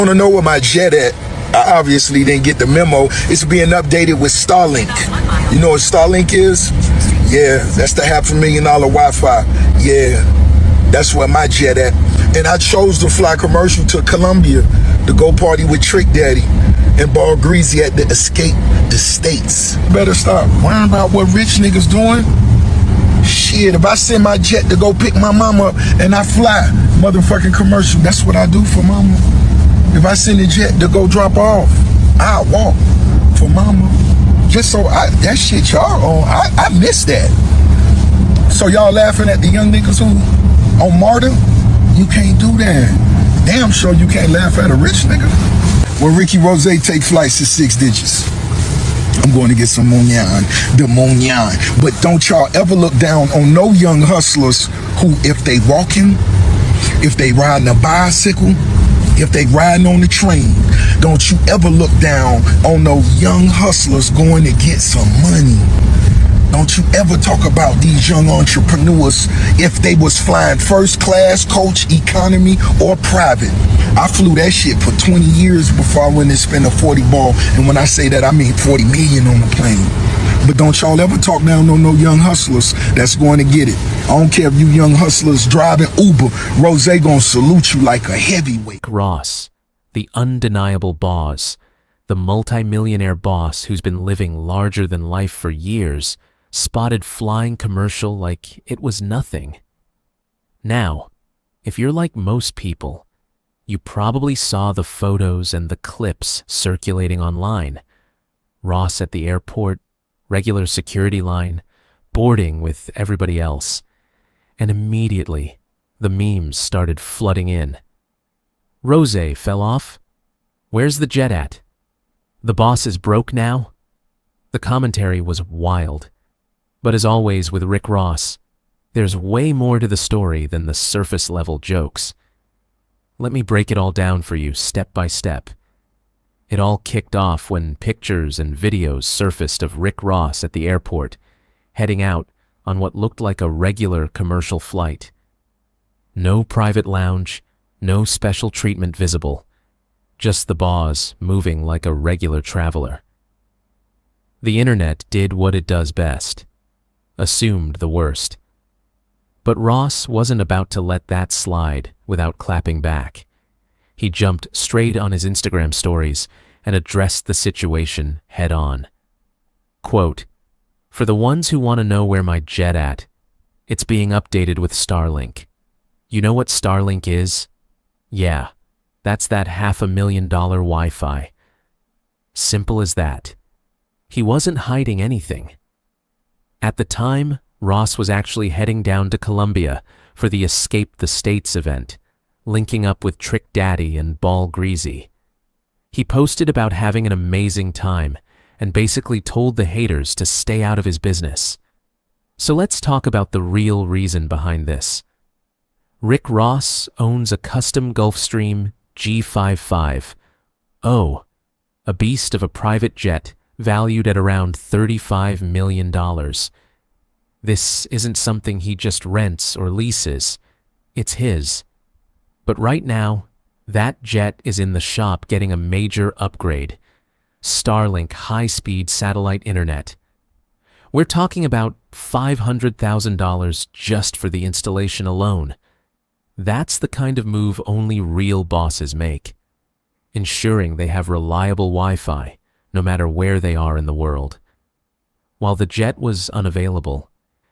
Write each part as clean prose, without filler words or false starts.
Want to know where my jet at? I obviously didn't get the memo. It's being updated with Starlink. You know what Starlink is? Yeah, that's the $500,000 Wi-Fi. Yeah, that's where my jet at. And I chose to fly commercial to Colombia to go party with Trick Daddy and Ball Greasy at the Escape the States. Better stop worrying about what rich niggas doing. Shit, if I send my jet to go pick my mama up and I fly motherfucking commercial, that's what I do for mama. If I send a jet to go drop her off, I walk for mama. Just so that shit y'all on, I miss that. So y'all laughing at the young niggas who on martyr? You can't do that. Damn sure you can't laugh at a rich nigga. When Ricky Rose take flights to 6 digits, I'm going to get some TheMotionRoom. But don't y'all ever look down on no young hustlers who, if they walking, if they riding a bicycle, if they riding on the train, don't you ever look down on no young hustlers going to get some money. Don't you ever talk about these young entrepreneurs if they was flying first class, coach, economy, or private. I flew that shit for 20 years before I went and spent a 40 ball. And when I say that, I mean 40 million on the plane. But don't y'all ever talk down on no young hustlers that's going to get it. I don't care if you young hustlers driving Uber. Rose gonna salute you like a heavyweight. Ross, the undeniable Bawse, the multimillionaire boss who's been living larger than life for years, spotted flying commercial like it was nothing. Now, if you're like most people, you probably saw the photos and the clips circulating online. Ross at the airport, regular security line, boarding with everybody else. And immediately, the memes started flooding in. Rose fell off? Where's the jet at? The boss is broke now? The commentary was wild. But as always with Rick Ross, there's way more to the story than the surface-level jokes. Let me break it all down for you step by step. It all kicked off when pictures and videos surfaced of Rick Ross at the airport, heading out on what looked like a regular commercial flight. No private lounge, no special treatment visible, just the Bawse moving like a regular traveler. The internet did what it does best. Assumed the worst. But Ross wasn't about to let that slide without clapping back. He jumped straight on his Instagram stories and addressed the situation head on. Quote, "For the ones who want to know where my jet at, it's being updated with Starlink. You know what Starlink is? Yeah, that's that $500,000 Wi-Fi. Simple as that." He wasn't hiding anything. At the time, Ross was actually heading down to Colombia for the Escape the States event, linking up with Trick Daddy and Ball Greasy. He posted about having an amazing time and basically told the haters to stay out of his business. So let's talk about the real reason behind this. Rick Ross owns a custom Gulfstream G55. Oh, a beast of a private jet valued at around $35 million. This isn't something he just rents or leases. It's his. But right now, that jet is in the shop getting a major upgrade. Starlink high-speed satellite internet. We're talking about $500,000 just for the installation alone. That's the kind of move only real bosses make, ensuring they have reliable Wi-Fi no matter where they are in the world. While the jet was unavailable,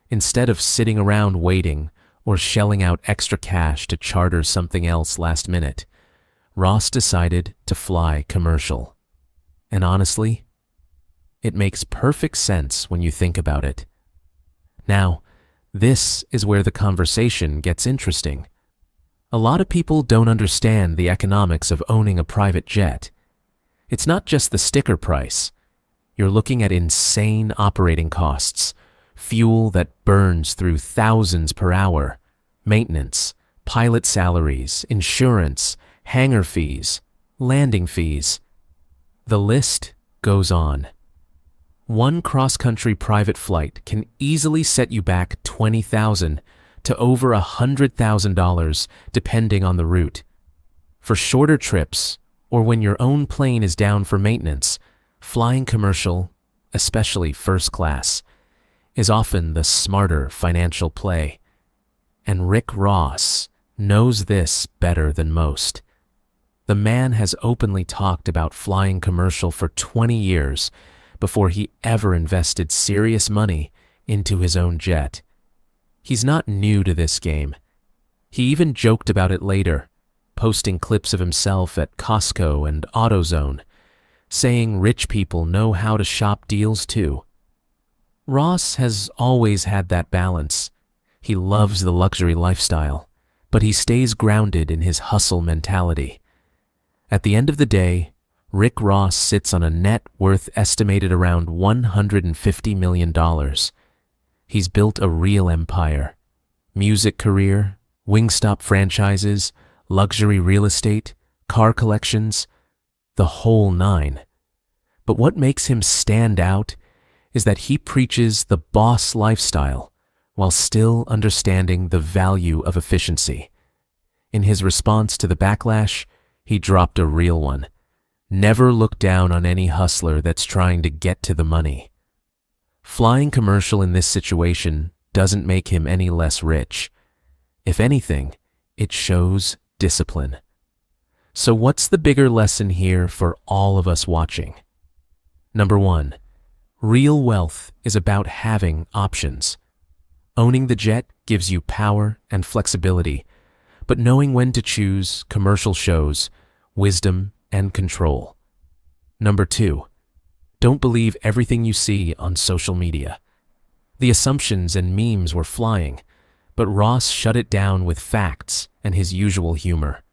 instead of sitting around waiting or shelling out extra cash to charter something else last minute, Ross decided to fly commercial. And honestly, it makes perfect sense when you think about it. Now, this is where the conversation gets interesting. A lot of people don't understand the economics of owning a private jet. It's not just the sticker price. You're looking at insane operating costs, fuel that burns through thousands per hour, maintenance, pilot salaries, insurance, hangar fees, landing fees. The list goes on. One cross-country private flight can easily set you back $20,000 to over $100,000 depending on the route. For shorter trips or when your own plane is down for maintenance, flying commercial, especially first class, is often the smarter financial play. And Rick Ross knows this better than most. The man has openly talked about flying commercial for 20 years before he ever invested serious money into his own jet. He's not new to this game. He even joked about it later, posting clips of himself at Costco and AutoZone, saying rich people know how to shop deals too. Ross has always had that balance. He loves the luxury lifestyle, but he stays grounded in his hustle mentality. At the end of the day, Rick Ross sits on a net worth estimated around $150 million. He's built a real empire. Music career, Wingstop franchises, luxury real estate, car collections, the whole nine. But what makes him stand out is that he preaches the boss lifestyle while still understanding the value of efficiency. In his response to the backlash, he dropped a real one. Never look down on any hustler that's trying to get to the money. Flying commercial in this situation doesn't make him any less rich. If anything, it shows discipline. So what's the bigger lesson here for all of us watching? Number 1, real wealth is about having options. Owning the jet gives you power and flexibility, but knowing when to choose commercial shows wisdom and control. Number 2, don't believe everything you see on social media. The assumptions and memes were flying, but Ross shut it down with facts and his usual humor.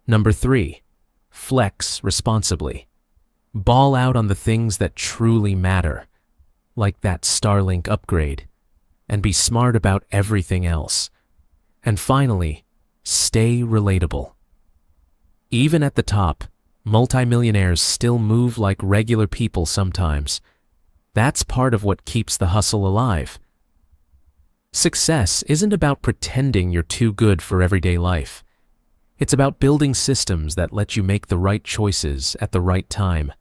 Number 3, flex responsibly. Ball out on the things that truly matter, like that Starlink upgrade, and be smart about everything else. And finally, stay relatable. Even at the top, multimillionaires still move like regular people sometimes. That's part of what keeps the hustle alive. Success isn't about pretending you're too good for everyday life. It's about building systems that let you make the right choices at the right time.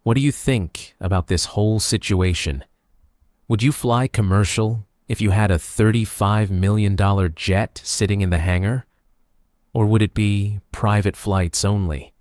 What do you think about this whole situation? Would you fly commercial if you had a $35 million jet sitting in the hangar? Or would it be private flights only?